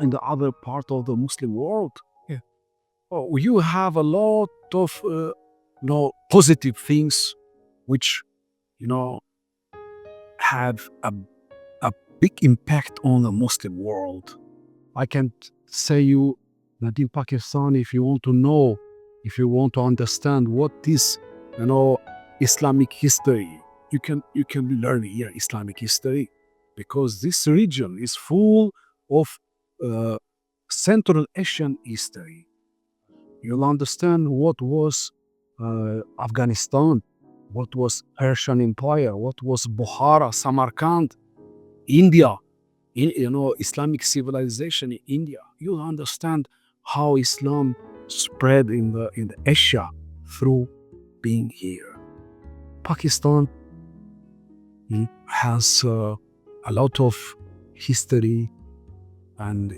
in the other part of the Muslim world. Yeah. Oh, you have a lot of positive things which have a big impact on the Muslim world. I can say you that in Pakistan, if you want to know, if you want to understand what is Islamic history, you can learn here Islamic history, because this region is full of Central Asian history. You'll understand what was Afghanistan, what was Persian Empire, what was Bukhara, Samarkand, India, Islamic civilization in India. You'll understand how Islam spread in the Asia through being here. Pakistan has a lot of history and